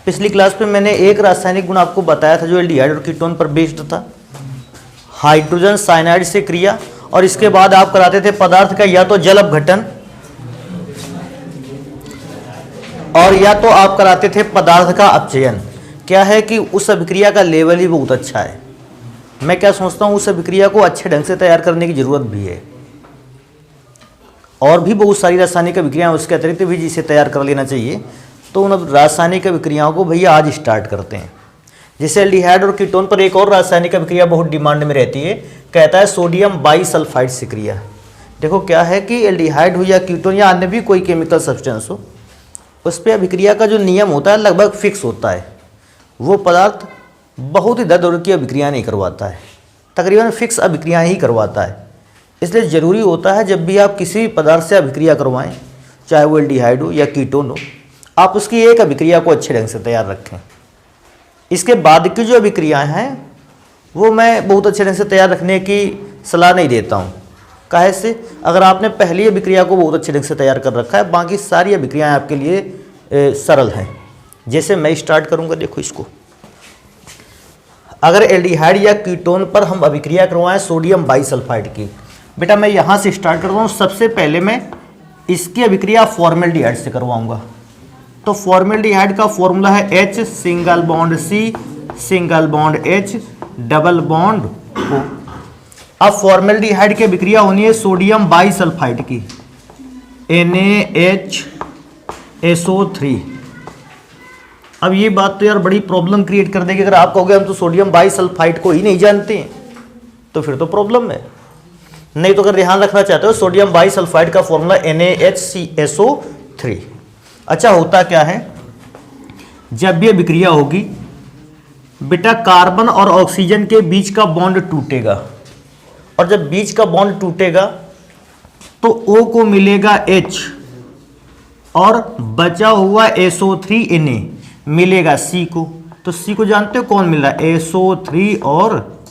पिछली क्लास में मैंने एक रासायनिक गुण आपको बताया था जो एल्डिहाइड और कीटोन पर बेस्ड था, हाइड्रोजन साइनाइड से क्रिया, और इसके बाद आप कराते थे पदार्थ का या तो जल अपघटन और या तो आप कराते थे पदार्थ का अपचयन। क्या है कि उस अभिक्रिया का लेवल ही बहुत अच्छा है। मैं क्या सोचता हूँ, उस अभिक्रिया को अच्छे ढंग से तैयार करने की जरूरत भी है, और भी बहुत सारी रासायनिक अभिक्रियाएं उसके अतिरिक्त भी जिसे तैयार कर लेना चाहिए। तो उन रासायनिक अभिक्रियाओं को भैया आज स्टार्ट करते हैं। जैसे एल्डिहाइड और कीटोन पर एक और रासायनिक अभिक्रिया बहुत डिमांड में रहती है, कहता है सोडियम बाईसल्फाइड से क्रिया। देखो क्या है कि एल्डिहाइड हो या कीटोन या अन्य भी कोई केमिकल सब्सटेंस हो, उस पर अभिक्रिया का जो नियम होता है लगभग फिक्स होता है। वो पदार्थ बहुत ही इधर उधर की अभिक्रिया नहीं करवाता है, तकरीबन फिक्स अभिक्रियाएँ ही करवाता है। इसलिए ज़रूरी होता है जब भी आप किसी पदार्थ से अभिक्रिया करवाएं, चाहे वो एल्डिहाइड हो या कीटोन हो, आप उसकी एक अभिक्रिया को अच्छे ढंग से तैयार रखें। इसके बाद की जो अभिक्रियाएं हैं वो मैं बहुत अच्छे ढंग से तैयार रखने की सलाह नहीं देता हूँ। काहे से, अगर आपने पहली अभिक्रिया को बहुत अच्छे ढंग से तैयार कर रखा है, बाकी सारी अभिक्रियाएं आपके लिए सरल हैं। जैसे मैं स्टार्ट करूँगा, देखो इसको, अगर एल्डिहाइड या कीटोन पर हम अभिक्रिया करवाएं सोडियम बाईसल्फाइड की, बेटा मैं यहाँ से स्टार्ट करता हूँ। सबसे पहले मैं इसकी अभिक्रिया फॉर्मेल्डिहाइड से करवाऊंगा। तो फॉर्मेल्डिहाइड का फॉर्मूला है H single bond C single bond H double bond O। अब फॉर्मेल्डिहाइड की अभिक्रिया होनी है सोडियम बाईसल्फाइड की, NaHSO3। अब ये बात तो यार बड़ी प्रॉब्लम क्रिएट कर देगी। अगर आप कहोगे हम तो सोडियम बाईसल्फाइड को ही नहीं जानते हैं, तो फिर तो प्रॉब्लम है। नहीं तो अगर ध्यान रखना चाहते हो, सोडियम बाईसल्फाइड का फॉर्मूला NaHCSO3। अच्छा, होता क्या है, जब भी अभिक्रिया होगी बेटा कार्बन और ऑक्सीजन के बीच का बॉन्ड टूटेगा, और जब बीच का बॉन्ड टूटेगा तो O को मिलेगा H और बचा हुआ SO3 Na मिलेगा C को। तो C को जानते हो कौन मिल रहा है, SO3 और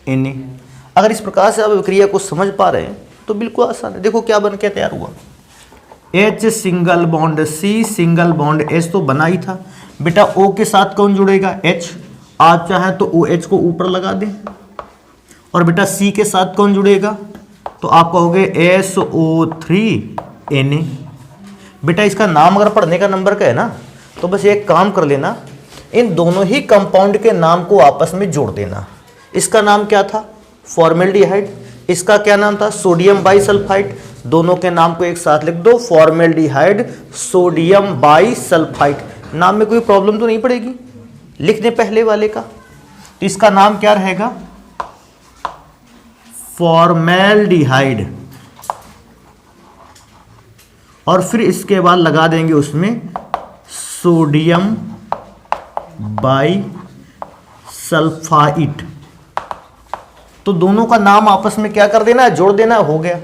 Na। अगर इस प्रकार से आप अभिक्रिया को समझ पा रहे हैं तो बिल्कुल आसान है। देखो क्या बन के तैयार हुआ, H single bond C single bond H तो बना ही था। बेटा O के साथ कौन जुड़ेगा, H। आप चाहे तो OH को ऊपर लगा दें, और बेटा C के साथ कौन जुड़ेगा, तो आप कहोगे SO3 Na। बेटा इसका नाम अगर पढ़ने का नंबर का है ना, तो बस एक काम कर लेना, इन दोनों ही कंपाउंड के नाम को आपस में जोड़ देना। इसका नाम क्या था, फॉर्मेल्डिहाइड। इसका क्या नाम था, सोडियम बाईसल्फाइड। दोनों के नाम को एक साथ लिख दो, फॉर्मेल्डिहाइड सोडियम बाईसल्फाइड। नाम में कोई प्रॉब्लम तो नहीं पड़ेगी लिखने पहले वाले का। तो इसका नाम क्या रहेगा, फॉर्मेल्डिहाइड, और फिर इसके बाद लगा देंगे उसमें सोडियम बाईसल्फाइड। तो दोनों का नाम आपस में क्या कर देना है, जोड़ देना, हो गया।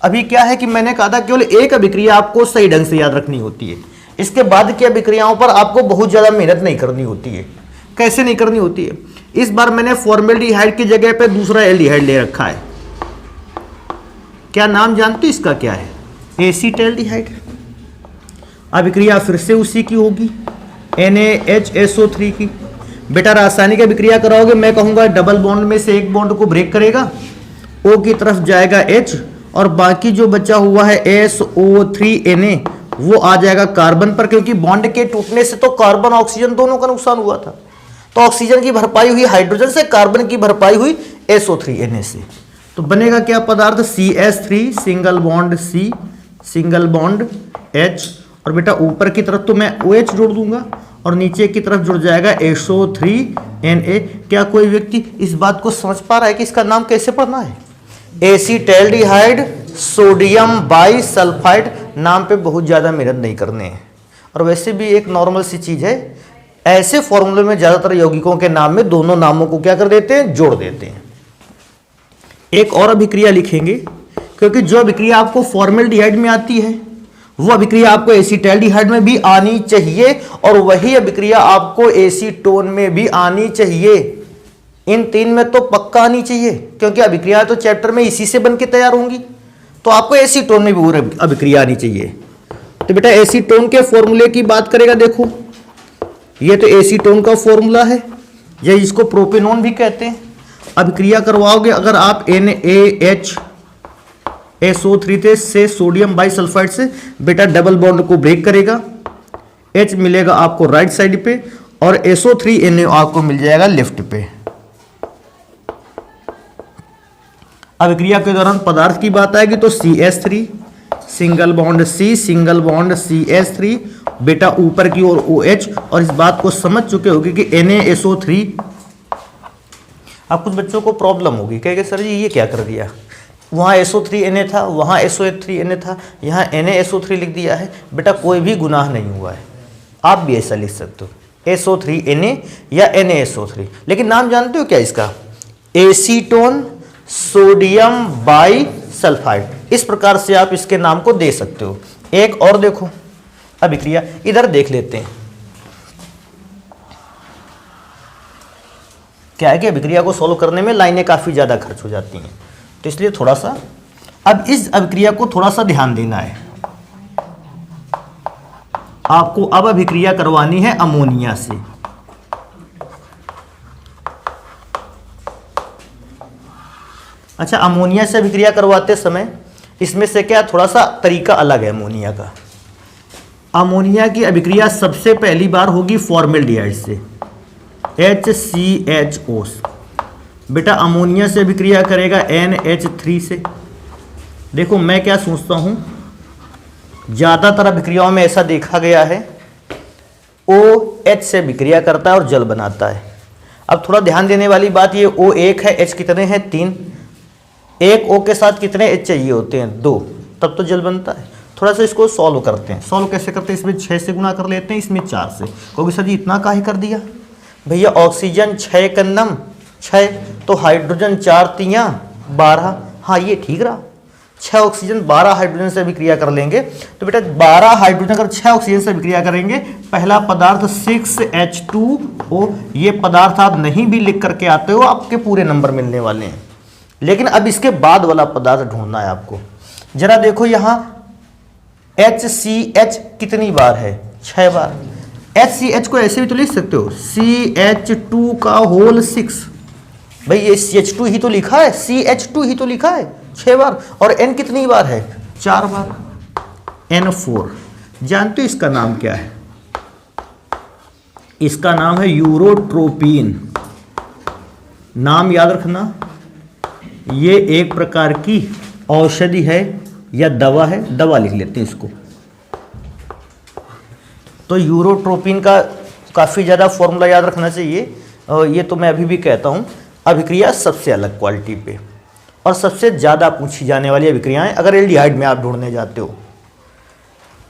अभी क्या है कि मैंने कहा था केवल एक अभिक्रिया आपको सही ढंग से याद रखनी होती है, इसके बाद की अभिक्रियाओं पर आपको बहुत ज्यादा मेहनत नहीं करनी होती है। कैसे नहीं करनी होती है, इस बार मैंने फॉर्मेल्डिहाइड की जगह पे दूसरा एल्डिहाइड ले रखा है। क्या नाम जानते हो इसका, क्या है, एसीटैल्डिहाइड। अभिक्रिया फिर से उसी की होगी, NaHSO3 की। बेटा रासायनिक अभिक्रिया कराओगे, मैं कहूंगा डबल बॉन्ड में से एक बॉन्ड को ब्रेक करेगा, O की तरफ जाएगा H, और बाकी जो बचा हुआ है SO3 Na वो आ जाएगा कार्बन पर, क्योंकि बॉन्ड के टूटने से तो कार्बन ऑक्सीजन दोनों का नुकसान हुआ था। तो ऑक्सीजन की भरपाई हुई हाइड्रोजन से, कार्बन की भरपाई हुई SO3 Na से। तो बनेगा क्या पदार्थ, CH3 single bond C single bond H, और बेटा ऊपर की तरफ तो मैं OH जोड़ दूंगा, और नीचे की तरफ जुड़ जाएगा SO3 Na। क्या कोई व्यक्ति इस बात को समझ पा रहा है कि इसका नाम कैसे पढ़ना है, एसीटैल्डिहाइड सोडियम बाईसल्फाइड। नाम पे बहुत ज़्यादा मेहनत नहीं करने हैं, और वैसे भी एक नॉर्मल सी चीज़ है, ऐसे फॉर्मूले में ज़्यादातर यौगिकों के नाम में दोनों नामों को क्या कर देते हैं, जोड़ देते हैं। एक और अभिक्रिया लिखेंगे, क्योंकि जो अभिक्रिया आपको फॉर्मेल्डिहाइड में आती है वो अभिक्रिया आपको एसीटैल्डिहाइड में भी आनी चाहिए, और वही अभिक्रिया आपको एसीटोन में भी आनी चाहिए। इन तीन में तो पक्का आनी चाहिए, क्योंकि अभिक्रिया तो चैप्टर में इसी से बन के तैयार होंगी। तो आपको एसीटोन में भी अभिक्रिया आनी चाहिए। तो बेटा एसीटोन के फॉर्मूले की बात करेगा, देखो ये तो एसीटोन का फॉर्मूला है, या इसको प्रोपेनॉन भी कहते हैं। अभिक्रिया करवाओगे अगर आप NaHSO3 से सोडियम बाइसल्फाइड से, बेटा डबल बॉन्ड को ब्रेक करेगा, H मिलेगा आपको राइट साइड पे और SO3Na आपको मिल जाएगा लेफ्ट पे। अभिक्रिया के दौरान पदार्थ की बात आएगी तो CH3 single bond C single bond CH3, बेटा ऊपर की ओर OH। और इस बात को समझ चुके होंगे कि NaSO3, अब कुछ बच्चों को प्रॉब्लम होगी, कहेंगे सर जी ये क्या कर दिया, वहाँ SO3Na था, वहाँ SO3Na था, यहाँ NaSO3 लिख दिया है। बेटा कोई भी गुनाह नहीं हुआ है, आप भी ऐसा लिख सकते हो SO3Na या NaSO3, लेकिन नाम जानते हो क्या इसका, एसीटोन सोडियम बाइसल्फाइड, इस प्रकार से आप इसके नाम को दे सकते हो। एक और देखो अभिक्रिया, इधर देख लेते हैं। क्या है कि अभिक्रिया को सॉल्व करने में लाइनें काफी ज्यादा खर्च हो जाती हैं, तो इसलिए थोड़ा सा अब इस अभिक्रिया को थोड़ा सा ध्यान देना है। आपको अब अभिक्रिया करवानी है अमोनिया से। अच्छा, अमोनिया से अभिक्रिया करवाते समय इसमें से क्या थोड़ा सा तरीका अलग है अमोनिया का। अमोनिया की अभिक्रिया सबसे पहली बार होगी फॉर्मेल्डिहाइड से, HCHO। बेटा अमोनिया से अभिक्रिया करेगा NH3 से। देखो मैं क्या सोचता हूं, ज्यादातर अभिक्रियाओं में ऐसा देखा गया है OH से अभिक्रिया करता है और जल बनाता है। अब थोड़ा ध्यान देने वाली बात, ये O1 है, H कितने हैं 3, एक O के साथ कितने H चाहिए होते हैं 2, तब तो जल बनता है। थोड़ा सा इसको सॉल्व करते हैं। सॉल्व कैसे करते हैं, इसमें 6 से गुना कर लेते हैं, इसमें 4 से। क्योंकि सर जी इतना काहे कर दिया भैया, ऑक्सीजन 6 कन्नम 6, तो हाइड्रोजन 4 तियां 12। हाँ ये ठीक रहा, 6 ऑक्सीजन 12 हाइड्रोजन से अभिक्रिया कर लेंगे। तो बेटा 12 हाइड्रोजन अगर 6 ऑक्सीजन से अभिक्रिया करेंगे, पहला पदार्थ 6H2O, ये पदार्थ आप नहीं भी लिख करके आते हो आपके पूरे नंबर मिलने वाले हैं। लेकिन अब इसके बाद वाला पदार्थ ढूंढना है आपको। जरा देखो यहाँ HCH कितनी बार है, 6 बार। HCH को ऐसे भी तो लिख सकते हो CH2 का होल 6, भाई ये CH2 ही तो लिखा है, CH2 ही तो लिखा है 6 बार। और N कितनी बार है, 4 बार, N4। जानते हो इसका नाम क्या है, इसका नाम है यूरोट्रोपिन। नाम याद रखना, ये एक प्रकार की औषधि है या दवा है, दवा लिख लेते हैं इसको। तो यूरोट्रोपिन का काफ़ी ज़्यादा फॉर्मूला याद रखना चाहिए। और ये तो मैं अभी भी कहता हूँ, अभिक्रिया सबसे अलग क्वालिटी पे और सबसे ज़्यादा पूछी जाने वाली अभिक्रियाएं अगर एल्डिहाइड में आप ढूंढने जाते हो।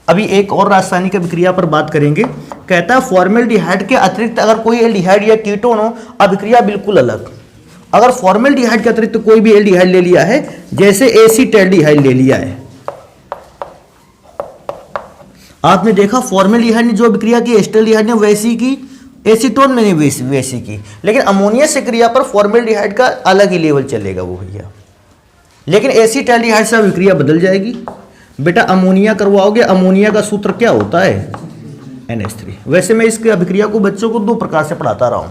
अभी एक और रासायनिक अभिक्रिया पर बात करेंगे। कहता है फॉर्मेल्डिहाइड के अतिरिक्त अगर कोई एल्डिहाइड या कीटोन हो, अभिक्रिया बिल्कुल अलग। अगर फॉर्मेल्डिहाइड के अतिरिक्त कोई भी एल्डिहाइड ले लिया है, जैसे एसीटैल्डिहाइड ले लिया है, आपने देखा फॉर्मेल्डिहाइड ने जो अभिक्रिया की एस्टैल्डिहाइड ने वैसी की, एसीटोन में नहीं वैसी की। लेकिन अमोनिया से क्रिया पर फॉर्मेल्डिहाइड का अलग ही लेवल चलेगा वो भैया, लेकिन एसीटैल्डिहाइड से अभिक्रिया बदल जाएगी। बेटा अमोनिया करवाओगे, अमोनिया का सूत्र क्या होता है, NH3। वैसे मैं इसकी अभिक्रिया को बच्चों को 2 प्रकार से पढ़ाता रहा हूं।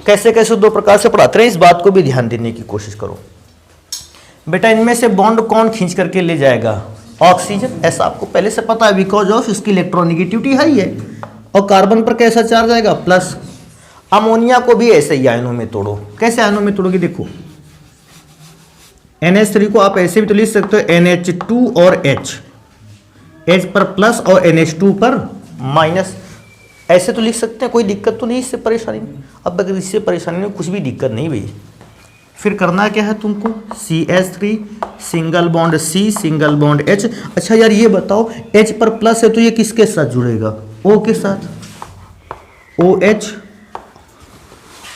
कैसे कैसे 2 प्रकार से पढ़ाते हैं, इस बात को भी ध्यान देने की कोशिश करो। बेटा इनमें से बॉन्ड कौन खींच करके ले जाएगा, ऑक्सीजन। ऐसा आपको पहले से पता है, बिकॉज ऑफ इसकी इलेक्ट्रोनेगेटिविटी हाई है। और कार्बन पर कैसा चार्ज आएगा, प्लस। अमोनिया को भी ऐसे ही आयनों में तोड़ो। कैसे आयनों में तोड़ोगे, देखो NH3 को आप ऐसे भी तो लिख सकते हो NH2 और H पर प्लस और NH2 पर माइनस, ऐसे तो लिख सकते हैं, कोई दिक्कत तो नहीं इससे परेशानी में। अब अगर इससे परेशानी में कुछ भी दिक्कत नहीं भाई, फिर करना क्या है तुमको, CH3 single bond C single bond H। अच्छा यार ये बताओ, H पर प्लस है तो ये किसके साथ जुड़ेगा, O के साथ, OH।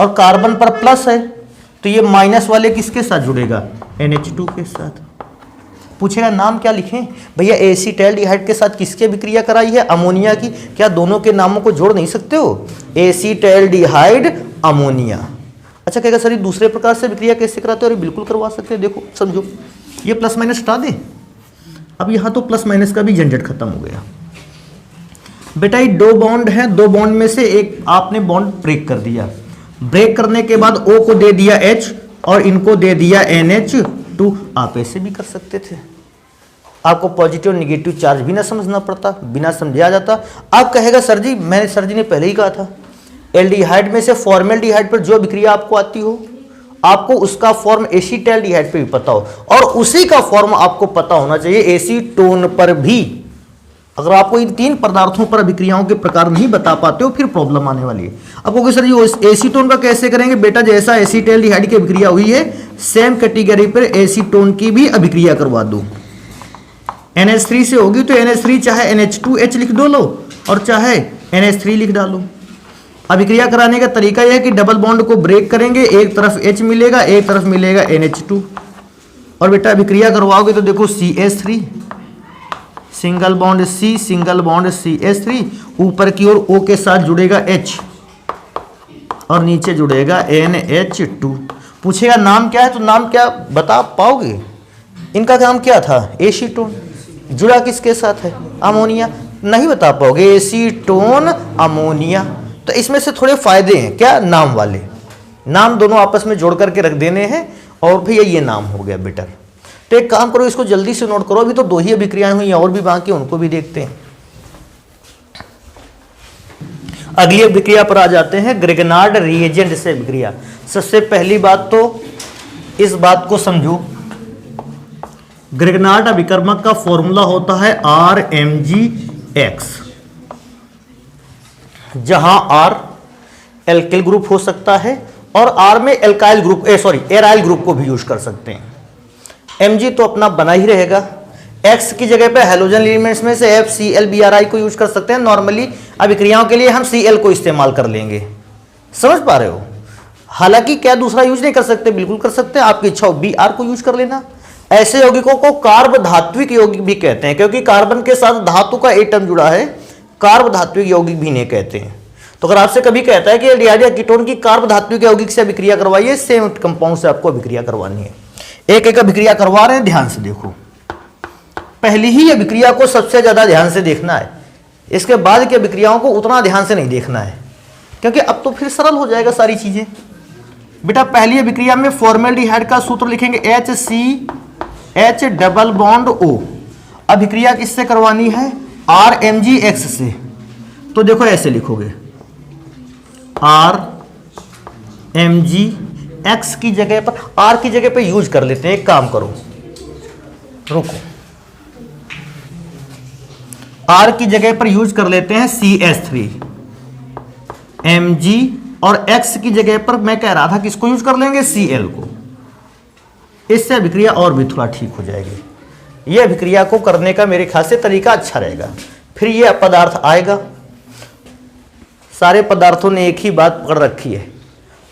और कार्बन पर प्लस है तो ये माइनस वाले किसके साथ जुड़ेगा, NH2 के साथ। पूछेगा नाम क्या लिखें, भैया एसीटैल्डिहाइड के साथ किसकी अभिक्रिया कराई है, अमोनिया की। क्या दोनों के नामों को जोड़ नहीं सकते हो, एसीटैल्डिहाइड अमोनिया। अच्छा कहेगा सर ये दूसरे प्रकार से अभिक्रिया कैसे कराते हो, अरे बिल्कुल करवा सकते हैं। देखो समझो, ये प्लस माइनस हटा दें। अब यहाँ तो प्लस माइनस का भी झंझट खत्म हो गया। बेटा ये दो बॉन्ड हैं, दो बॉन्ड में से एक आपने बॉन्ड ब्रेक कर दिया। ब्रेक करने के बाद O को दे दिया H और इनको दे दिया NH2। आप ऐसे भी कर सकते थे, आपको पॉजिटिव और निगेटिव चार्ज भी ना समझना पड़ता, बिना समझे आ जाता। आप कहेगा सर जी ने पहले ही कहा था एल्डिहाइड में से फॉर्मेल्डिहाइड पर जो अभिक्रिया आपको आती हो, आपको उसका फॉर्म एसीटैल्डिहाइड पे भी पता हो, और उसी का फॉर्म आपको पता होना चाहिए एसीटोन पर भी। अगर आपको इन तीन पदार्थों पर अभिक्रियाओं के प्रकार नहीं बता पाते हो फिर प्रॉब्लम आने वाली है। अब कहोगे सर जी एसीटोन का कैसे करेंगे? बेटा जैसा एसीटैल्डिहाइड की अभिक्रिया हुई है सेम कैटेगरी पर एसीटोन की भी अभिक्रिया करवा दो। NH3 से होगी तो NH3 चाहे NH2H लिख दो लो और चाहे NH3 लिख डालो। अभिक्रिया कराने का तरीका यह है कि डबल बॉन्ड को ब्रेक करेंगे, एक तरफ H मिलेगा, एक तरफ मिलेगा NH2, और बेटा अभिक्रिया करवाओगे तो देखो CH3, single bond C, single bond CH3, ऊपर की ओर O के साथ जुड़ेगा H और नीचे जुड़ेगा NH2। पूछेगा नाम क्या है, तो नाम क्या बता पाओगे? इनका नाम क्या था? एसीटोन। जुड़ा किसके साथ है? अमोनिया। नहीं बता पाओगे, एसीटोन अमोनिया। तो इसमें से थोड़े फायदे हैं, क्या? नाम वाले, नाम दोनों आपस में जोड़ करके रख देने हैं और भैया ये नाम हो गया बेटर। तो एक काम करो, इसको जल्दी से नोट करो, अभी तो दो ही अभिक्रियाएं हुई और भी बाकी, उनको भी देखते हैं। अगली अभिक्रिया पर आ जाते हैं, ग्रिगनार्ड रिएजेंट से अभिक्रिया। सबसे पहली बात तो इस बात को समझो, ग्रिगनार्ड अभिकर्मक का फॉर्मूला होता है RMgX, जहां R एल्किल ग्रुप हो सकता है और R में एल्काइल ग्रुप एराइल ग्रुप को भी यूज कर सकते हैं। Mg तो अपना बना ही रहेगा। X की जगह पे हैलोजन एलिमेंट्स में से FCl-Bri को यूज कर सकते हैं। नॉर्मली अभिक्रियाओं के लिए हम Cl को इस्तेमाल कर लेंगे, समझ पा रहे हो? हालांकि क्या दूसरा यूज नहीं कर सकते? बिल्कुल कर सकते हैं, आपकी इच्छा हो Br को यूज कर लेना। ऐसे यौगिकों को कार्ब धात्विक यौगिक भी कहते हैं, क्योंकि कार्बन के साथ धातु का एटम जुड़ा है, कार्ब धात्विक यौगिक भी नहीं कहते हैं। तो अगर आपसे कभी कहता है कि एल्डिहाइड या कीटोन की कार्ब धात्विक यौगिक से अभिक्रिया करवाइए, सेम कंपाउंड से आपको अभिक्रिया करवानी है। एक एक अभिक्रिया करवा रहे हैं, ध्यान से देखो। पहली ही अभिक्रिया को सबसे ज्यादा ध्यान से देखना है, इसके बाद की अभिक्रियाओं को उतना ध्यान से नहीं देखना है, क्योंकि अब तो फिर सरल हो जाएगा सारी चीजें। बेटा पहली अभिक्रिया में फॉर्मेल्डिहाइड का सूत्र लिखेंगे HCH डबल बॉन्ड O। अभिक्रिया किससे करवानी है? RMgX से। तो देखो ऐसे लिखोगे, RMgX की जगह पर R की जगह पर यूज कर लेते हैं। एक काम करो, रुको, R की जगह पर यूज कर लेते हैं CH3। Mg और X की जगह पर मैं कह रहा था किसको यूज कर लेंगे? Cl को। इससे अभिक्रिया और भी थोड़ा ठीक हो जाएगी। यह अभिक्रिया को करने का मेरे ख्याल से तरीका अच्छा रहेगा। फिर यह पदार्थ आएगा, सारे पदार्थों ने एक ही बात पकड़ रखी है,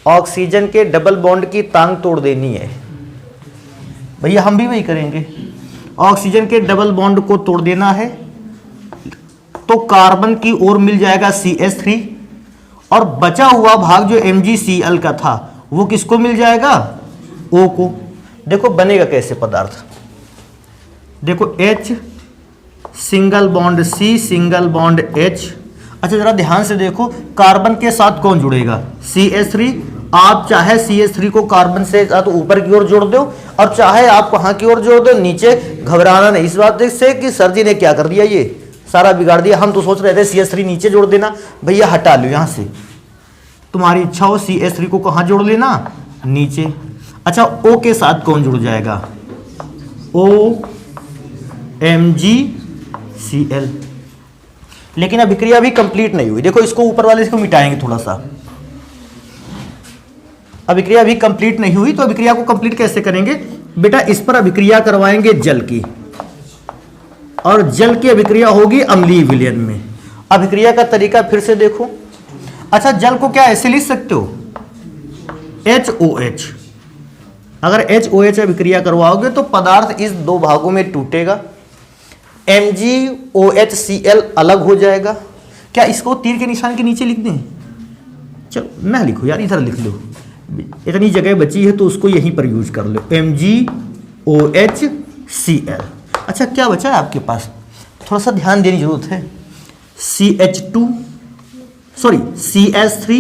ऑक्सीजन के डबल बॉन्ड की तांग तोड़ देनी है। भैया हम भी वही करेंगे, ऑक्सीजन के डबल बॉन्ड को तोड़ देना है, तो कार्बन की ओर मिल जाएगा CH3 और बचा हुआ भाग जो MgCl का था वो किसको मिल जाएगा? O को। देखो बनेगा कैसे पदार्थ, देखो H single bond C single bond H। अच्छा जरा ध्यान से देखो, कार्बन के साथ कौन जुड़ेगा? CH3। आप चाहे CH3 को कार्बन से तो ऊपर की ओर जोड़ दो और चाहे आप कहाँ की ओर जोड़ दो, नीचे। घबराना नहीं इस बात से कि सर जी ने क्या कर दिया, ये सारा बिगाड़ दिया। हम तो सोच रहे थे CH3 नीचे जोड़ देना, भैया हटा लो यहाँ से, तुम्हारी इच्छा हो। CH3 को कहाँ जोड़ लेना? नीचे। अच्छा O के साथ कौन जुड़ जाएगा? OMgCl। लेकिन अभिक्रिया भी कंप्लीट नहीं हुई। देखो इसको ऊपर वाले इसको मिटाएंगे थोड़ा सा, अभिक्रिया भी कंप्लीट नहीं हुई। तो अभिक्रिया को कंप्लीट कैसे करेंगे? बेटा इस पर अभिक्रिया करवाएंगे जल की, और जल की अभिक्रिया होगी अम्लीय विलयन में। अभिक्रिया का तरीका फिर से देखो। अच्छा जल को क्या ऐसे लिख सकते हो? HOH। अगर HOH अभिक्रिया करवाओगे तो पदार्थ इस दो भागों में टूटेगा, MgOHCl अलग हो जाएगा। क्या इसको तीर के निशान के नीचे लिख दें? चलो ना लिखो यार, इधर लिख लो, इतनी जगह बची है तो उसको यहीं पर यूज कर लो, MgOHCl। अच्छा क्या बचा है आपके पास? थोड़ा सा ध्यान देने की जरूरत है। CH2 sorry CH3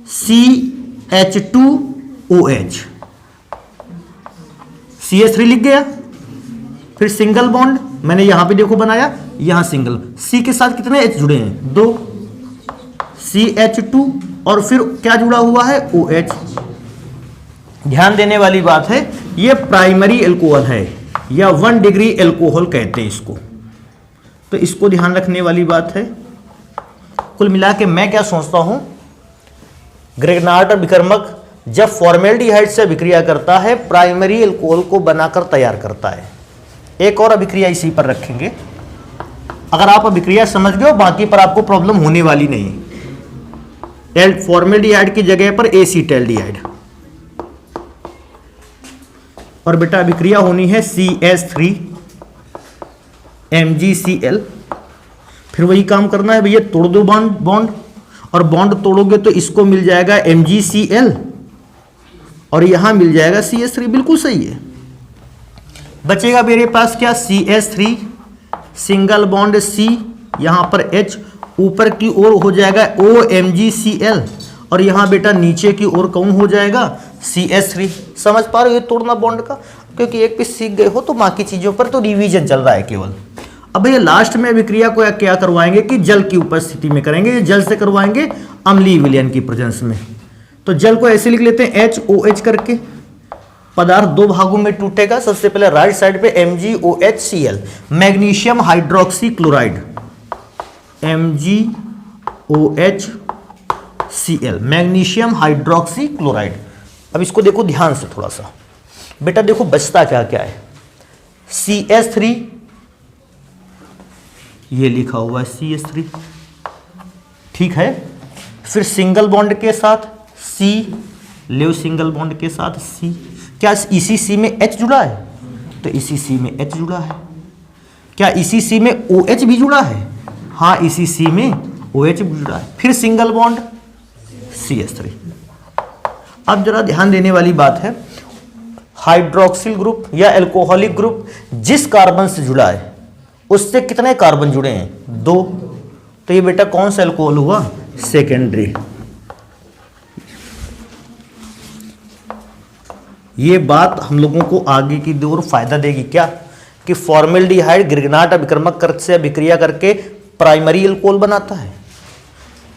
CH2OH, CH3 लिख गया। फिर सिंगल बॉन्ड मैंने यहां पे देखो बनाया, यहां सिंगल, C के साथ कितने H जुड़े हैं, 2, CH2 और फिर क्या जुड़ा हुआ है, OH। ध्यान देने वाली बात है, ये प्राइमरी एल्कोहल है या 1 डिग्री एल्कोहल कहते हैं इसको, तो इसको ध्यान रखने वाली बात है। कुल मिला के मैं क्या सोचता हूं, ग्रेगनार्ड विकर्मक जब फॉर्मेल्डिहाइड से अभिक्रिया करता है प्राइमरी एल्कोहल को बनाकर तैयार करता है। एक और अभिक्रिया इसी पर रखेंगे, अगर आप अभिक्रिया समझ गए हो बाकी पर आपको प्रॉब्लम होने वाली नहीं। फॉर्मेल्डिहाइड की जगह पर एसीटैल्डिहाइड, और बेटा अभिक्रिया होनी है CH3 MgCl। फिर वही काम करना है भैया, तोड़ दो बॉन्ड, और बॉन्ड तोड़ोगे तो इसको मिल जाएगा MgCl और यहां मिल जाएगा CH3, बिल्कुल सही है। बचेगा मेरे पास क्या, CH3 सिंगल बॉन्ड C, यहां पर H, ऊपर की ओर हो जाएगा OMgCl और यहां बेटा नीचे की ओर कौन हो जाएगा, CH3। समझ पा रहे हो ये तोड़ना बॉन्ड का, क्योंकि एक पीस सीख गए हो तो बाकी चीजों पर तो रिवीजन चल रहा है केवल। अब भैया लास्ट में अभिक्रिया को क्या करवाएंगे कि जल की उपस्थिति में करेंगे, जल से करवाएंगे अम्लीय विलयन की प्रेजेंस में। तो जल को ऐसे लिख लेते हैं HOH करके, पदार्थ दो भागों में टूटेगा। सबसे पहले राइट साइड पे MgOHCl, magnesium hydroxy chloride, MgOHCl, magnesium hydroxy chloride. अब इसको देखो ध्यान से थोड़ा सा बेटा, देखो बचता क्या क्या है, CH3, ये लिखा हुआ है CH3, ठीक है। फिर सिंगल बॉन्ड के साथ C, ले सिंगल बॉन्ड के साथ C, क्या इसी C में H जुड़ा है, तो इसी C में H जुड़ा है। क्या इसी C में OH भी जुड़ा है, हाँ इसी C में OH भी जुड़ा है। फिर सिंगल बॉन्ड CH3। अब जरा ध्यान देने वाली बात है, हाइड्रोक्सिल ग्रुप या एल्कोहलिक ग्रुप जिस कार्बन से जुड़ा है उससे कितने कार्बन जुड़े हैं, 2, तो ये बेटा कौन सा एल्कोहल हुआ, सेकेंडरी। ये बात हम लोगों को आगे की ओर फायदा देगी क्या, कि फॉर्मेल्डिहाइड ग्रिग्नार्ड अभिकर्मक से अभिक्रिया करके प्राइमरी एल्कोहल बनाता है,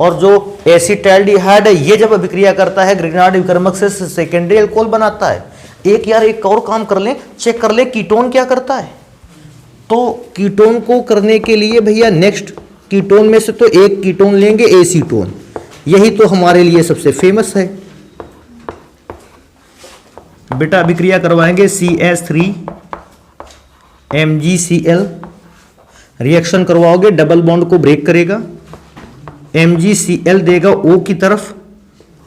और जो एसिटैल्डिहाइड है ये जब अभिक्रिया करता है ग्रिग्नार्ड अभिकर्मक से सेकेंडरी एल्कोहल बनाता है। एक और काम कर लें, चेक कर ले कीटोन क्या करता है। तो कीटोन को करने के लिए भैया नेक्स्ट कीटोन में से तो एक कीटोन लेंगे एसीटोन, यही तो हमारे लिए सबसे फेमस है। बेटा अभिक्रिया करवाएंगे CH3 MgCl, रिएक्शन करवाओगे डबल बॉन्ड को ब्रेक करेगा, MgCl देगा O की तरफ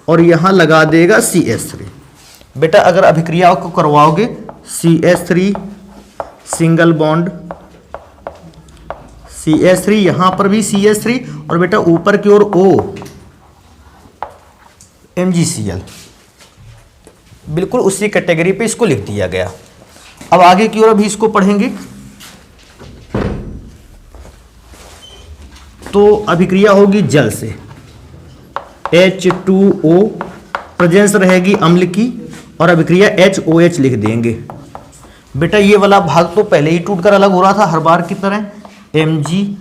और यहां लगा देगा CH3। बेटा अगर अभिक्रिया को करवाओगे CH3 सिंगल बॉन्ड CH3, यहां पर भी CH3 और बेटा ऊपर की ओर O MgCl, बिल्कुल उसी कैटेगरी पे इसको लिख दिया गया। अब आगे की ओर अभी इसको पढ़ेंगे। तो अभिक्रिया होगी जल से, H2O प्रेजेंस रहेगी अम्ल की, और अभिक्रिया HOH लिख देंगे। बेटा ये वाला भाग तो पहले ही टूटकर अलग हो रहा था हर बार की तरह, MgOHCl।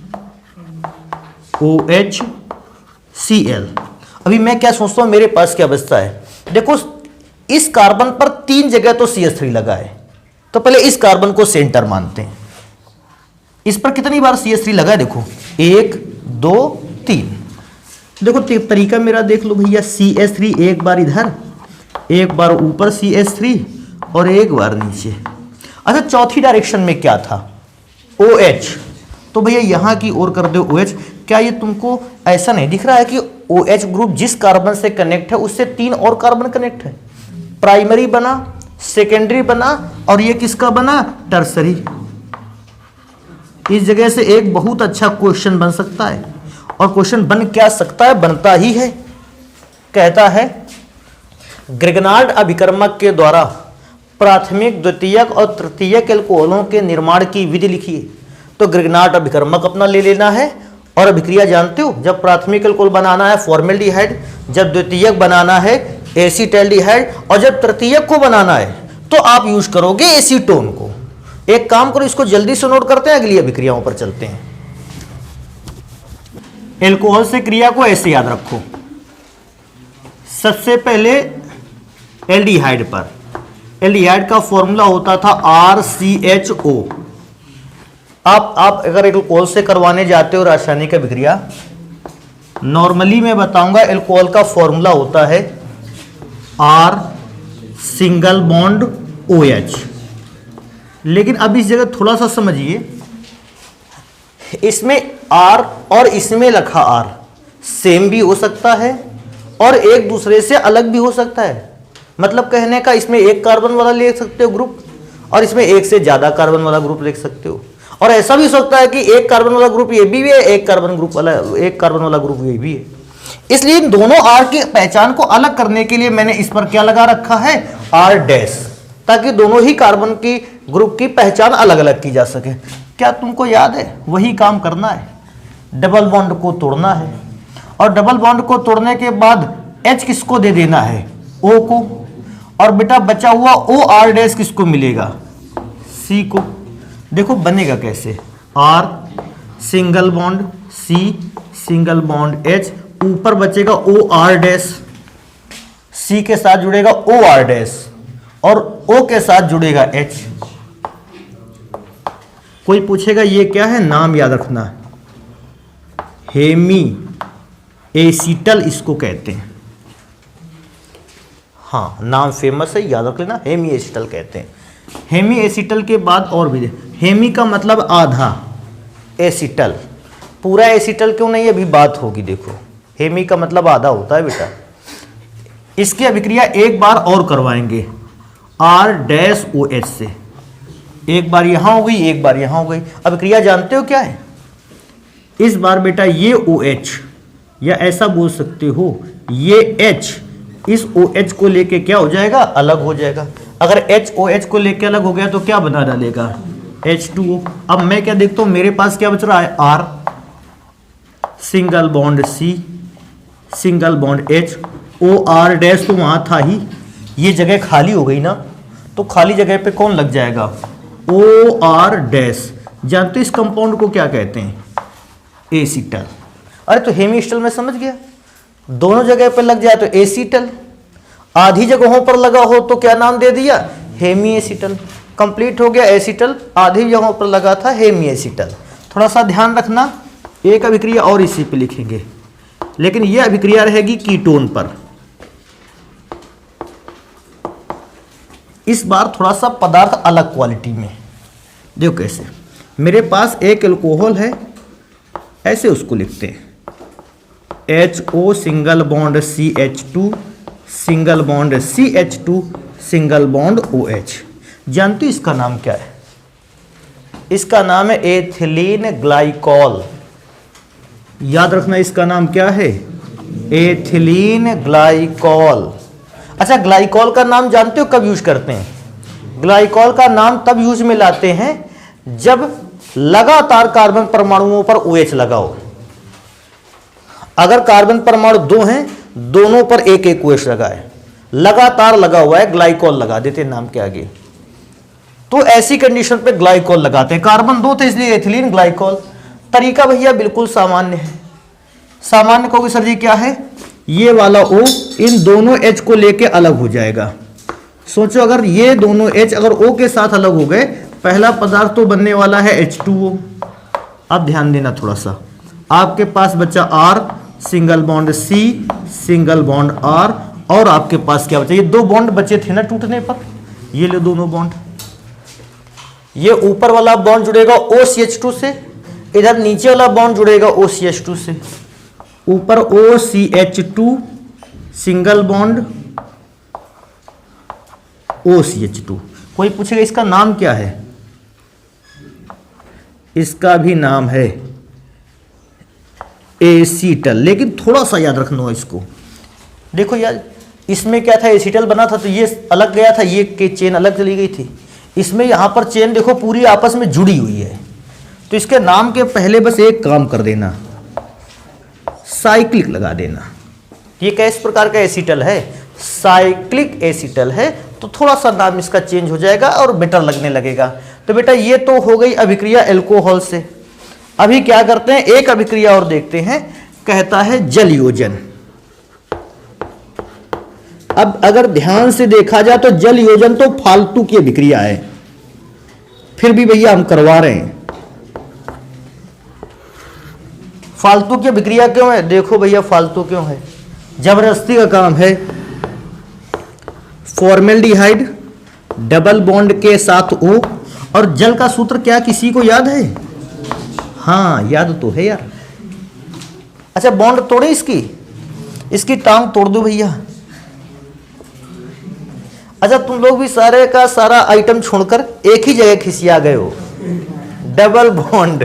अभी मैं क्या सोचता हूं, मेरे पास क्या बचता है, देखो इस कार्बन पर 3 जगह तो CH3 लगा है, तो पहले इस कार्बन को सेंटर मानते हैं। इस पर कितनी बार CH3 लगा है, देखो 1 2 3। देखो तरीका मेरा देख लो भैया, CH3 एक बार इधर, एक बार ऊपर CH3 और एक बार नीचे। अच्छा चौथी डायरेक्शन में क्या था, OH, तो भैया यहां की ओर कर दो OH। क्या ये तुमको ऐसा नहीं दिख रहा है कि OH ग्रुप जिस कार्बन से कनेक्ट है उससे 3 और कार्बन कनेक्ट है, प्राइमरी बना, सेकेंडरी बना और ये किसका बना, टर्सरी। इस जगह से एक बहुत अच्छा क्वेश्चन बन सकता है, और क्वेश्चन बन क्या सकता है, बनता ही है। कहता है ग्रिग्नार्ड अभिकर्मक के द्वारा प्राथमिक, द्वितीयक और तृतीयक एल्कोहलों के निर्माण की विधि लिखिए। तो ग्रिग्नार्ड अभिकर्मक अपना ले लेना है और अभिक्रिया जानते हो, जब प्राथमिक अल्कोहल बनाना है फॉर्मेल्डिहाइड, जब द्वितीयक बनाना है एसीटैल्डिहाइड, और जब तृतीयक को बनाना है तो आप यूज करोगे एसीटोन को। एक काम करो, इसको जल्दी से नोट करते हैं, अगली अभिक्रियाओं पर चलते हैं। एल्कोहल से क्रिया को ऐसे याद रखो, सबसे पहले एल्डिहाइड पर, एल्डिहाइड का फॉर्मूला होता था RCHO। आप अगर एल्कोहल से करवाने जाते हो रासायनिक अभिक्रिया, नॉर्मली मैं बताऊंगा एल्कोहल का फॉर्मूला होता है R सिंगल बॉन्ड OH। लेकिन अब इस जगह थोड़ा सा समझिए, इसमें R और इसमें लिखा R सेम भी हो सकता है और एक दूसरे से अलग भी हो सकता है। मतलब कहने का, इसमें एक कार्बन वाला ले सकते हो ग्रुप और इसमें एक से ज्यादा कार्बन वाला ग्रुप लिख सकते हो, और ऐसा भी हो सकता है कि एक कार्बन वाला ग्रुप ये भी है, एक कार्बन वाला ग्रुप ये भी है। इसलिए इन दोनों R की पहचान को अलग करने के लिए मैंने इस पर क्या लगा रखा है, R डैश, ताकि दोनों ही कार्बन की ग्रुप की पहचान अलग अलग की जा सके। क्या तुमको याद है, वही काम करना है, डबल बॉन्ड को तोड़ना है, और डबल बॉन्ड को तोड़ने के बाद H किसको दे देना है, O को, और बेटा बचा हुआ OR डैश किसको मिलेगा, C को। देखो बनेगा कैसे, R single bond C single bond H, ऊपर बचेगा OR डैश, C के साथ जुड़ेगा OR डैश और O के साथ जुड़ेगा H। कोई पूछेगा ये क्या है, नाम याद रखना, हेमी एसीटल इसको कहते हैं। हाँ, नाम फेमस है, याद रख लेना, हेमी एसीटल कहते हैं। हेमी एसीटल के बाद और भी, हेमी का मतलब आधा, एसीटल पूरा एसीटल क्यों नहीं, अभी बात होगी। देखो हेमी का मतलब आधा होता है बेटा। इसकी अभिक्रिया एक बार और करवाएंगे R डैश OH से, एक बार यहां हो गई, एक बार यहां हो गई। अभिक्रिया जानते हो क्या है, इस बार बेटा ये OH, या ऐसा बोल सकते हो ये H इस OH को लेके क्या हो जाएगा, अलग हो जाएगा। अगर H OH को लेके अलग हो गया तो क्या बना डालेगा, H2O। अब मैं क्या देखता हूं, मेरे पास क्या बच रहा है, R single bond C single bond H, OR dash तो वहां था ही, ये जगह खाली हो गई ना, तो खाली जगह पे कौन लग जाएगा, OR डैश। जानते हो इस कंपाउंड को क्या कहते हैं, एसीटल। अरे तो हेमी एसीटल में समझ गया, दोनों जगह पे लग जाए तो एसीटल, आधी जगहों पर लगा हो तो क्या नाम दे दिया, हेमी एसीटल। कंप्लीट हो गया, एसीटल आधी जगहों पर लगा था, हेमी एसीटल। थोड़ा सा ध्यान रखना, एक अभिक्रिया और इसी पे लिखेंगे, लेकिन यह अभिक्रिया रहेगी कीटोन पर। इस बार थोड़ा सा पदार्थ अलग क्वालिटी में। देखो कैसे, मेरे पास एक अल्कोहल है, ऐसे उसको लिखते हैं HO single bond CH2 single bond CH2 single bond OH। जानते हो इसका नाम क्या है, इसका नाम है एथिलीन ग्लाइकॉल। याद रखना इसका नाम क्या है, एथिलीन ग्लाइकॉल। अच्छा, ग्लाइकॉल का नाम जानते हो कब यूज करते हैं, ग्लाइकॉल का नाम तब यूज में लाते हैं जब लगातार कार्बन परमाणुओं पर OH लगा हो। अगर कार्बन परमाणु दो हैं, दोनों पर एक एक OH लगा है, लगातार लगा हुआ है, ग्लाइकॉल लगा देते हैं नाम के आगे, तो ऐसी कंडीशन पे ग्लाइकॉल लगाते हैं। कार्बन दो थे इसलिए एथिलीन ग्लाइकॉल। तरीका भैया बिल्कुल सामान्य है। सामान्य कहोगे सर जी क्या है, ये वाला O इन दोनों H को लेके अलग हो जाएगा। सोचो अगर ये दोनों H अगर O के साथ अलग हो गए, पहला पदार्थ तो बनने वाला है H2O। अब ध्यान देना थोड़ा सा, आपके पास बचा R single bond C single bond R, और आपके पास क्या बचा, ये दो बॉन्ड बचे थे ना टूटने पर, ये ले दोनों बॉन्ड। ये ऊपर वाला बॉन्ड जुड़ेगा OCH2 से, इधर नीचे वाला बॉन्ड जुड़ेगा OCH2 से। ऊपर OCH2 सिंगल बॉन्ड OCH2। कोई पूछेगा इसका नाम क्या है, इसका भी नाम है एसीटल, लेकिन थोड़ा सा याद रखना है इसको। देखो यार, इसमें क्या था, एसीटल बना था तो ये अलग गया था, ये के चेन अलग चली गई थी। इसमें यहां पर चेन देखो पूरी आपस में जुड़ी हुई है, तो इसके नाम के पहले बस एक काम कर देना, साइक्लिक लगा देना। ये किस प्रकार का एसीटल है? साइक्लिक एसीटल है, तो थोड़ा सा नाम इसका चेंज हो जाएगा और बेटर लगने लगेगा। तो बेटा ये तो हो गई अभिक्रिया अल्कोहल से। अभी क्या करते हैं, एक अभिक्रिया और देखते हैं, कहता है जल योजन। अब अगर ध्यान से देखा जाए तो जल योजन तो फालतू की अभिक्रिया है, फिर भी भैया हम करवा रहे हैं। फालतू की अभिक्रिया क्यों है? देखो भैया फालतू क्यों है, जबरदस्ती का काम है। फॉर्मेल्डिहाइड डबल बॉन्ड के साथ O, और जल का सूत्र क्या किसी को याद है? हाँ याद तो है यार। अच्छा बॉन्ड तोड़े इसकी टांग तोड़ दो भैया। अच्छा तुम लोग भी सारे का सारा आइटम छोड़कर एक ही जगह खिसिया गए हो, डबल बॉन्ड,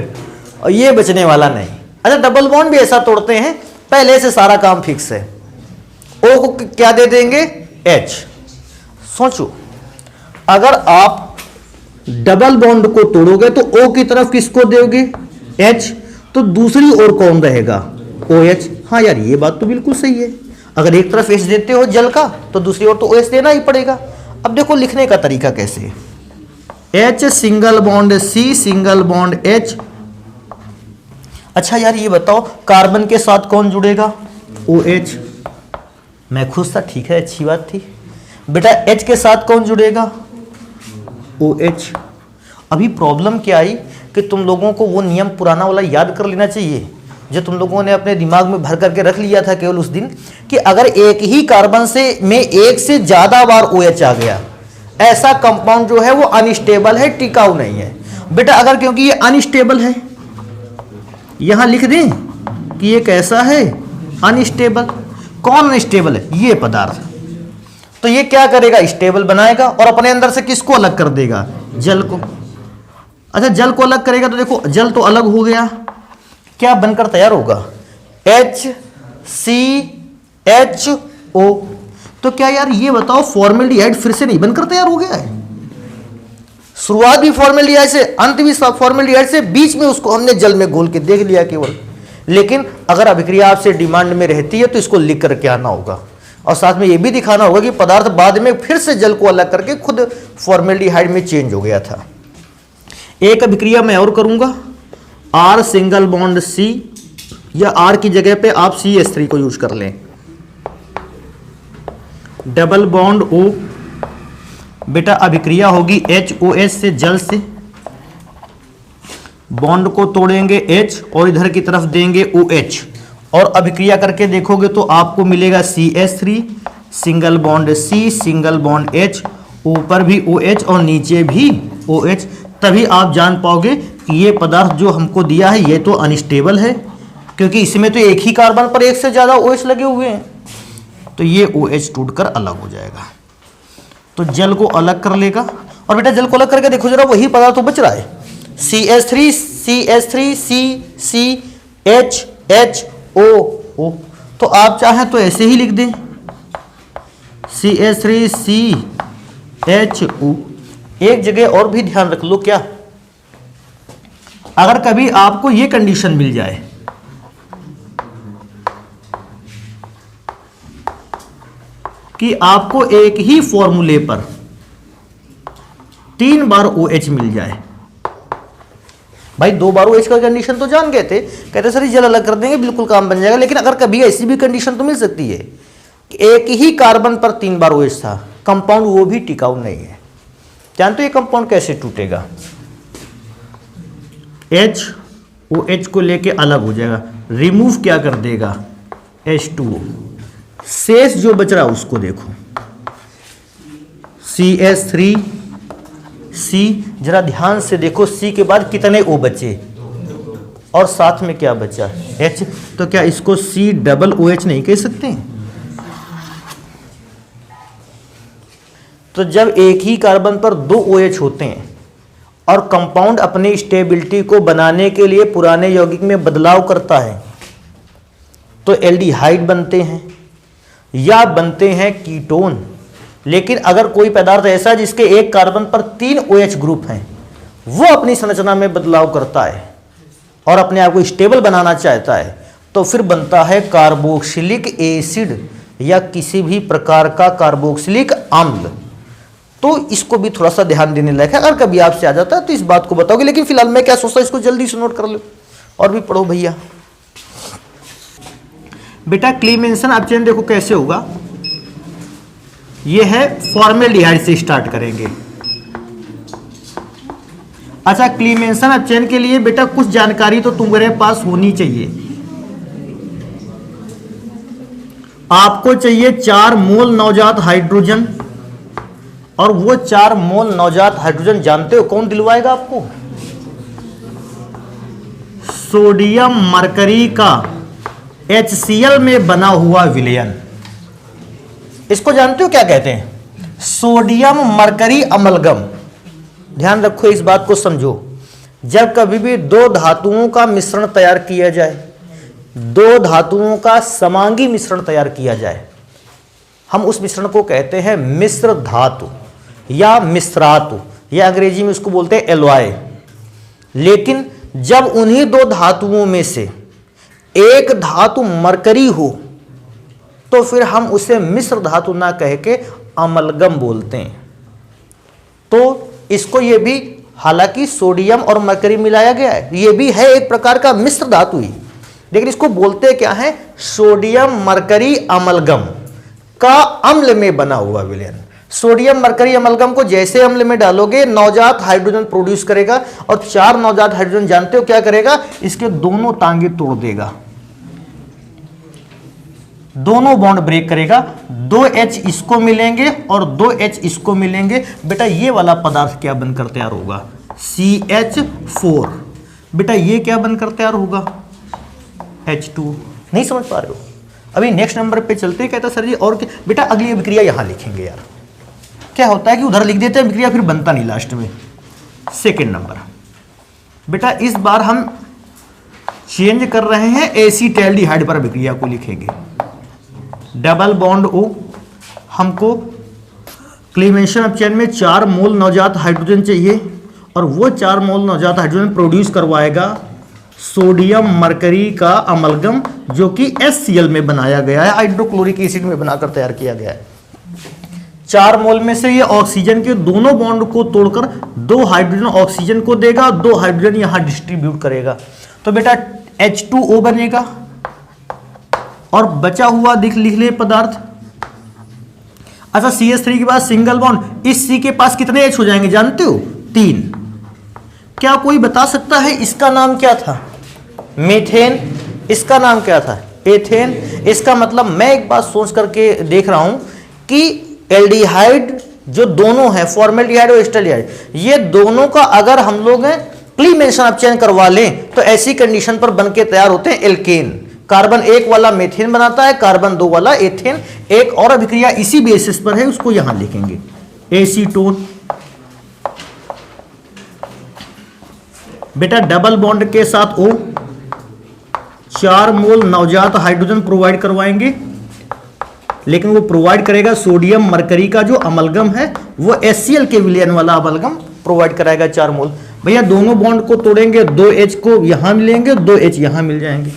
और ये बचने वाला नहीं। अच्छा डबल बॉन्ड भी ऐसा तोड़ते हैं, पहले से सारा काम फिक्स है। O को क्या दे देंगे? H। सोचो अगर आप डबल बॉन्ड को तोड़ोगे तो O की तरफ किसको दोगे? H। तो दूसरी ओर कौन रहेगा? OH। हाँ यार ये बात तो बिल्कुल सही है, अगर एक तरफ H देते हो जल का तो दूसरी ओर तो OH देना ही पड़ेगा। अब देखो लिखने का तरीका कैसे, H single bond C single bond H। अच्छा यार ये बताओ कार्बन के साथ कौन जुड़ेगा? OH। मैं खुश था, ठीक है अच्छी बात थी। बेटा H के साथ कौन जुड़ेगा? OH। अभी प्रॉब्लम क्या आई कि तुम लोगों को वो नियम पुराना वाला याद कर लेना चाहिए जो तुम लोगों ने अपने दिमाग में भर करके रख लिया था केवल उस दिन, कि अगर एक ही कार्बन से में एक से ज्यादा बार OH आ गया, ऐसा कंपाउंड जो है वो अनस्टेबल है, टिकाऊ नहीं है। बेटा अगर क्योंकि ये अनस्टेबल है, यहां लिख दें कि ये कैसा है? अनस्टेबल। कौन अनस्टेबल है? ये पदार्थ। तो ये क्या करेगा? स्टेबल बनाएगा और अपने अंदर से किसको अलग कर देगा? जल को। अच्छा जल को अलग करेगा तो देखो जल तो अलग हो गया, क्या बनकर तैयार होगा? HCHO। तो क्या यार ये बताओ फॉर्मेल्डिहाइड फिर से नहीं बनकर तैयार हो गया है? शुरुआत भी फॉर्मेल्डिहाइड से, अंत भी फॉर्मेल्डिहाइड से, बीच में उसको हमने जल में घोल के देख लिया केवल। लेकिन अगर अभिक्रिया आपसे डिमांड में रहती है तो इसको लिख करके आना होगा, और साथ में यह भी दिखाना होगा कि पदार्थ बाद में फिर से जल को अलग करके खुद फॉर्मेल्डिहाइड में चेंज हो गया था। एक अभिक्रिया मैं और करूंगा, R सिंगल बॉन्ड C, या R की जगह पे आप CH3 को यूज कर लें। Double bond O। बेटा अभिक्रिया होगी HOH से, जल से, बॉन्ड को तोड़ेंगे H और इधर की तरफ देंगे OH, और अभिक्रिया करके देखोगे तो आपको मिलेगा CH3 single bond C single bond H, ऊपर भी OH और नीचे भी OH। तभी आप जान पाओगे कि ये पदार्थ जो हमको दिया है ये तो अनस्टेबल है, क्योंकि इसमें तो एक ही कार्बन पर एक से ज्यादा OH लगे हुए हैं, तो ये OH टूटकर अलग हो जाएगा, तो जल को अलग कर लेगा। और बेटा जल को अलग करके देखो जरा, वही पदार्थ तो बच रहा है, CH3 CH3 C H H O। तो आप चाहें तो ऐसे ही लिख दें CH3 CHO। एक जगह और भी ध्यान रख लो, क्या अगर कभी आपको ये कंडीशन मिल जाए कि आपको एक ही फॉर्मूले पर 3 बार OH मिल जाए, भाई 2 बार OH का कंडीशन तो जान गए थे, कहते सर जल अलग कर देंगे बिल्कुल काम बन जाएगा, लेकिन अगर कभी ऐसी भी कंडीशन तो मिल सकती है कि एक ही कार्बन पर 3 बार OH था, कंपाउंड वो भी टिकाऊ नहीं है। जानते हो ये कंपाउंड कैसे टूटेगा? H OH को लेके अलग हो जाएगा, रिमूव क्या कर देगा? H2O। शेष जो बच रहा उसको देखो, CH3 C, जरा ध्यान से देखो C के बाद कितने O बचे और साथ में क्या बचा? H। तो क्या इसको C डबल OH नहीं कह सकते? तो जब एक ही कार्बन पर 2 OH होते हैं और कंपाउंड अपनी स्टेबिलिटी को बनाने के लिए पुराने यौगिक में बदलाव करता है तो एल्डिहाइड बनते हैं या बनते हैं कीटोन। लेकिन अगर कोई पदार्थ ऐसा जिसके एक कार्बन पर 3 OH ग्रुप हैं, वो अपनी संरचना में बदलाव करता है और अपने आप को स्टेबल बनाना चाहता है, तो फिर बनता है कार्बोक्सिलिक एसिड या किसी भी प्रकार का कार्बोक्सिलिक अम्ल। तो इसको भी थोड़ा सा ध्यान देने लायक है, अगर कभी आपसे आ जाता है तो इस बात को बताओगे। लेकिन फिलहाल मैं क्या सोचता हूं, इसको जल्दी से नोट कर लो और भी पढ़ो भैया। बेटा क्लीमेंसन अपचयन देखो कैसे होगा, ये है फॉर्मेल्डिहाइड से स्टार्ट करेंगे। अच्छा, क्लीमेंसन अपचयन के लिए बेटा कुछ जानकारी तो तुम्हारे पास होनी चाहिए। आपको चाहिए 4 मोल नवजात हाइड्रोजन, और वो 4 मोल नवजात हाइड्रोजन जानते हो कौन दिलवाएगा आपको? सोडियम मरकरी का HCl में बना हुआ विलयन। इसको जानते हो क्या कहते हैं? Sodium mercury amalgam. ध्यान रखो, इस बात को समझो। जब कभी भी दो धातुओं का मिश्रण तैयार किया जाए, दो धातुओं का समांगी मिश्रण तैयार किया जाए, हम उस मिश्रण को कहते हैं मिश्र धातु या मिश्रातु, या अंग्रेजी में उसको बोलते हैं एलॉय। लेकिन जब उन्हीं दो धातुओं में से एक धातु मरकरी हो तो फिर हम उसे मिश्र धातु ना कह के अमलगम बोलते हैं। तो इसको ये भी, हालांकि सोडियम और मरकरी मिलाया गया है, ये भी है एक प्रकार का मिश्र धातु ही, लेकिन इसको बोलते क्या है? सोडियम मरकरी अमलगम का अम्ल में बना हुआ विलयन। सोडियम मरकरी अमलगम को जैसे अम्ल में डालोगे नवजात हाइड्रोजन प्रोड्यूस करेगा, और 4 नवजात हाइड्रोजन जानते हो क्या करेगा? इसके दोनों टांगे तोड़ देगा, दोनों बॉन्ड ब्रेक करेगा। 2H इसको मिलेंगे और 2H इसको मिलेंगे। बेटा ये वाला पदार्थ क्या बनकर तैयार होगा? CH4। बेटा ये क्या बनकर तैयार होगा? H2। नहीं समझ पा रहे हो? अभी नेक्स्ट नंबर पे चलते, कहता सर जी और क्या? बेटा अगली अभिक्रिया यहां लिखेंगे यार। क्या होता है कि उधर लिख देते हैं अभिक्रिया, फिर बनता नहीं लास्ट में। सेकेंड नंबर बेटा इस बार हम चेंज कर रहे हैं, एसीटैल्डिहाइड पर अभिक्रिया को लिखेंगे। डबल बॉन्ड O, हमको क्लीमेंसन अपचयन में 4 मोल नवजात हाइड्रोजन चाहिए, और वो 4 मोल नवजात हाइड्रोजन प्रोड्यूस करवाएगा सोडियम मरकरी का अमलगम, जो कि HCl में बनाया गया है, हाइड्रोक्लोरिक एसिड में बनाकर तैयार किया गया है। 4 मोल में से ये ऑक्सीजन के दोनों बॉन्ड को तोड़कर 2 हाइड्रोजन ऑक्सीजन को देगा, 2 हाइड्रोजन यहां डिस्ट्रीब्यूट करेगा। तो बेटा H2O बनेगा, और बचा हुआ लिख ले पदार्थ। अच्छा, CH3 के बाद सिंगल बॉन्ड, इस C के पास कितने H हो जाएंगे जानते हो? 3। क्या कोई बता सकता है इसका नाम क्या था? मीथेन। इसका नाम क्या था? एथेन। इसका मतलब मैं एक बात सोच करके देख रहा हूं कि एल्डिहाइड जो दोनों है, फॉर्मेल्डिहाइड और एस्टल्डिहाइड, ये दोनों का अगर हम लोग क्लीमेंसन अपचयन करवा लें तो ऐसी कंडीशन पर बनके तैयार होते हैं एल्केन। कार्बन 1 वाला मेथेन बनाता है, कार्बन 2 वाला एथेन। एक और अभिक्रिया इसी बेसिस पर है, उसको यहां लिखेंगे, एसीटोन। बेटा डबल बॉन्ड के साथ O, 4 मोल नवजात हाइड्रोजन प्रोवाइड करवाएंगे, लेकिन वो प्रोवाइड करेगा सोडियम मरकरी का जो अमलगम है, वो HCl के विलयन वाला अमलगम प्रोवाइड कराएगा 4 मोल। भैया दोनों बॉन्ड को तोड़ेंगे, 2H को यहां मिलेंगे, 2H यहां मिल जाएंगे।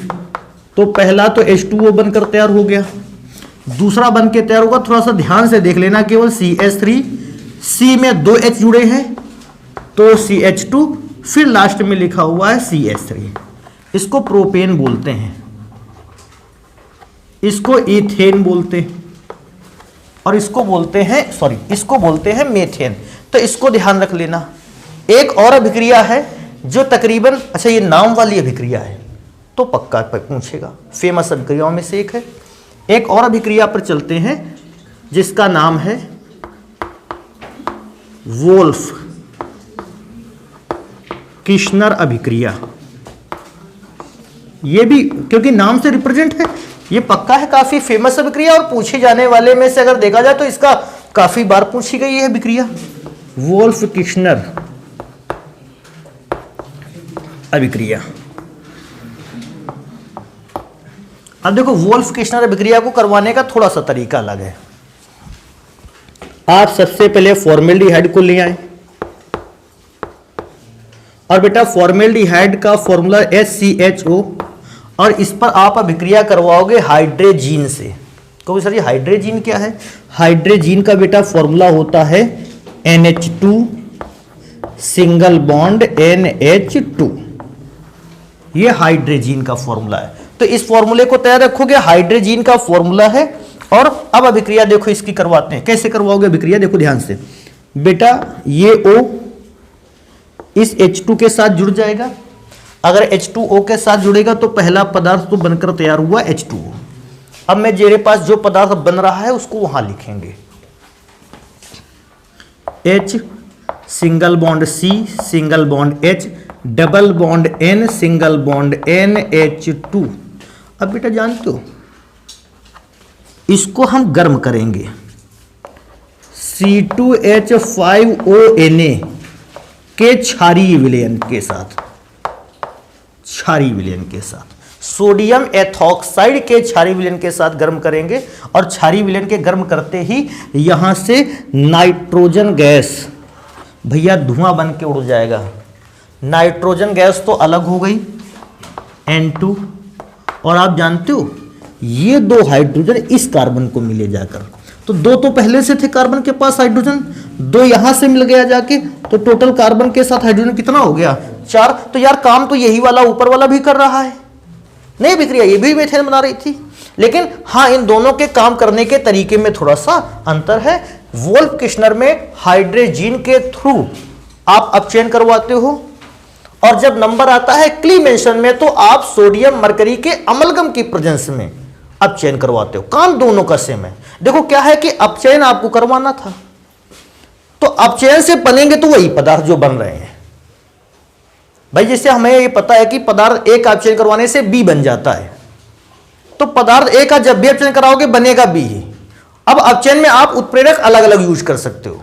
तो पहला तो H2O बनकर तैयार हो गया, दूसरा बन के तैयार होगा, थोड़ा सा ध्यान से देख लेना, केवल CH3, C में 2H जुड़े हैं तो CH2, फिर लास्ट में लिखा हुआ है CH3। इसको प्रोपेन बोलते हैं, इसको इथेन बोलते हैं, और इसको बोलते हैं इसको बोलते हैं मेथेन। तो इसको ध्यान रख लेना। एक और अभिक्रिया है जो तकरीबन, अच्छा ये नाम वाली अभिक्रिया है तो पक्का पूछेगा, फेमस अभिक्रियाओं में से एक है। एक और अभिक्रिया पर चलते हैं जिसका नाम है वोल्फ किश्नर अभिक्रिया। ये भी क्योंकि नाम से रिप्रेजेंट है, ये पक्का है, काफी फेमस अभिक्रिया, और पूछे जाने वाले में से अगर देखा जाए तो इसका काफी बार पूछी गई है अभिक्रिया, वोल्फ किश्नर अभिक्रिया। अब देखो वोल्फ किश्नर अभिक्रिया को करवाने का थोड़ा सा तरीका अलग है। आप सबसे पहले फॉर्मेल्डिहाइड को ले आए, और बेटा फॉर्मेल्डिहाइड का फॉर्मूला HCHO, और इस पर आप अभिक्रिया करवाओगे हाइड्रोजीन से। तो सर ये हाइड्रोजीन क्या है? हाइड्रोजीन का बेटा फॉर्मूला होता है NH2 सिंगल बॉन्ड NH2, ये हाइड्रोजीन का फॉर्मूला है। तो इस फॉर्मूले को तैयार रखोगे, हाइड्रोजीन का फॉर्मूला है। और अब अभिक्रिया देखो इसकी करवाते हैं। कैसे करवाओगे अभिक्रिया? देखो ध्यान से बेटा, ये O इस H2 के साथ जुड़ जाएगा। अगर H2O के साथ जुड़ेगा तो पहला पदार्थ तो बनकर तैयार हुआ H2O। अब मैं मेरे पास जो पदार्थ बन रहा है उसको वहां लिखेंगे, H single bond C single bond H double bond N single bond NH2। अब बेटा जानते हो इसको हम गर्म करेंगे C2H5ONa के क्षारीय विलयन के साथ, क्षारीय विलयन के साथ सोडियम एथॉक्साइड के क्षारीय विलयन के साथ गर्म करेंगे। और क्षारीय विलयन के गर्म करते ही यहां से नाइट्रोजन गैस भैया धुआं बन के उड़ जाएगा। नाइट्रोजन गैस तो अलग हो गई N2, और आप जानते हो ये दो हाइड्रोजन इस कार्बन को मिले जाकर, तो दो तो पहले से थे कार्बन के पास हाइड्रोजन, दो यहां से मिल गया जाके, तो टोटल कार्बन के साथ हाइड्रोजन कितना हो गया? 4। तो यार काम तो यही वाला ऊपर वाला भी कर रहा है, नहीं अभिक्रिया ये भी मीथेन बना रही थी। लेकिन हाँ, इन दोनों के काम करने के तरीके में थोड़ा सा अंतर है। वोल्फ किश्नर में हाइड्रोजीन के थ्रू आप अपचयन करवाते हो, और जब नंबर आता है क्लीमेंशन में तो आप सोडियम मरकरी के अमलगम की प्रेजेंस में अपचयन करवाते हो। काम दोनों का सेम है। देखो क्या है कि अपचयन आपको करवाना था, तो अपचयन से बनेंगे तो वही पदार्थ जो बन रहे हैं भाई। जैसे हमें ये पता है कि पदार्थ ए का अपचयन करवाने से बी बन जाता है, तो पदार्थ ए का जब भी अपचयन कराओगे बनेगा बी ही। अब अपचयन में आप उत्प्रेरक अलग अलग यूज कर सकते हो।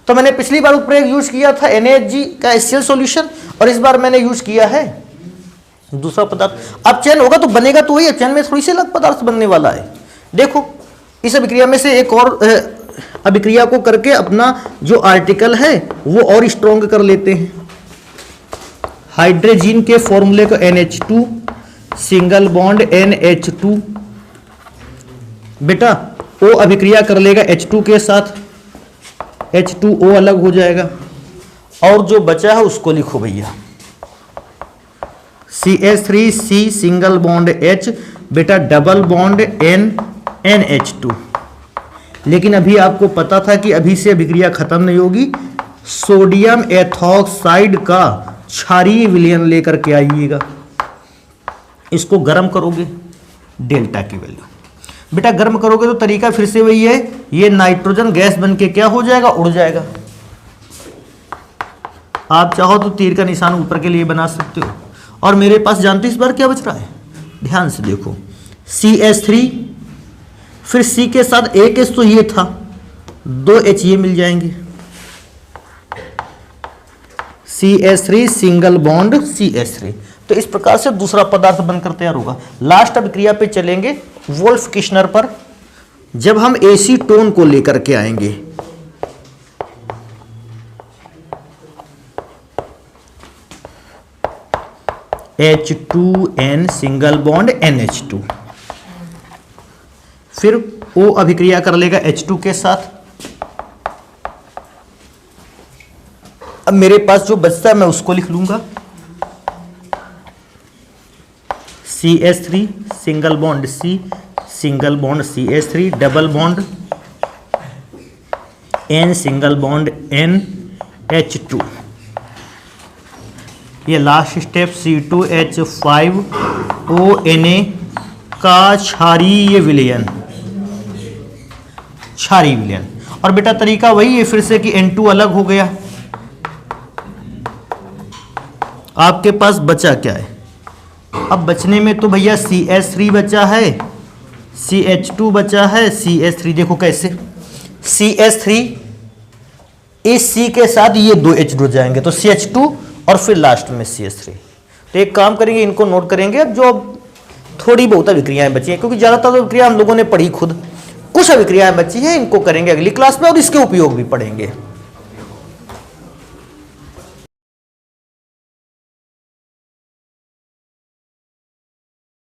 तो मैंने पिछली बार उत्प्रेरक यूज किया था NaHG का HCl सॉल्यूशन, और इस बार मैंने यूज किया है दूसरा पदार्थ। अपचयन होगा तो बनेगा तो वही, अपचयन में थोड़ी सी अलग पदार्थ बनने वाला है। देखो इस अभिक्रिया में से एक और अभिक्रिया को करके अपना जो आर्टिकल है वो और स्ट्रॉन्ग कर लेते हैं। हाइड्रोजीन के फॉर्मूले को NH2 सिंगल बॉन्ड NH2, बेटा O अभिक्रिया कर लेगा H2 के साथ, H2O अलग हो जाएगा, और जो बचा है उसको लिखो भैया CH3C सिंगल बॉन्ड H, बेटा डबल बॉन्ड N NH2। लेकिन अभी आपको पता था कि अभी से अभिक्रिया खत्म नहीं होगी, सोडियम एथॉक्साइड का क्षारीय विलयन लेकर के आइएगा। इसको गर्म करोगे डेल्टा की वैल्यू, बेटा गर्म करोगे तो तरीका फिर से वही है, ये नाइट्रोजन गैस बन के क्या हो जाएगा? उड़ जाएगा। आप चाहो तो तीर का निशान ऊपर के लिए बना सकते हो। और मेरे पास जानते इस बार क्या बच रहा है? ध्यान से देखो, CH3 फिर C के साथ एक एस तो ये था, 2 H ये मिल जाएंगे, CH3 सिंगल बॉन्ड CH3। तो इस प्रकार से दूसरा पदार्थ बनकर तैयार होगा। लास्ट अभिक्रिया पे चलेंगे वोल्फ किश्नर पर, जब हम एसीटोन को लेकर के आएंगे। H2N सिंगल बॉन्ड NH2, फिर O अभिक्रिया कर लेगा H2 के साथ। अब मेरे पास जो बचता है मैं उसको लिख लूंगा, CH3 single bond C single bond CH3 double bond N single bond NH2। ये लास्ट स्टेप C2H5ONa का क्षारीय विलयन, क्षारीय विलयन। और बेटा तरीका वही है फिर से कि N2 अलग हो गया। आपके पास बचा क्या है? अब बचने में तो भैया CH3 बचा है, CH2 बचा है, CH3 देखो कैसे, CH3 इस C के साथ ये 2 H जुड़ जाएंगे तो CH2 और फिर लास्ट में CH3। तो एक काम करेंगे, इनको नोट करेंगे। अब जो थोड़ी बहुत अभिक्रियाएं बची हैं, क्योंकि ज़्यादातर अभिक्रिया हम लोगों ने पढ़ी खुद, कुछ अभिक्रियाएं बची हैं, इनको करेंगे अगली क्लास में और इसके उपयोग भी पढ़ेंगे।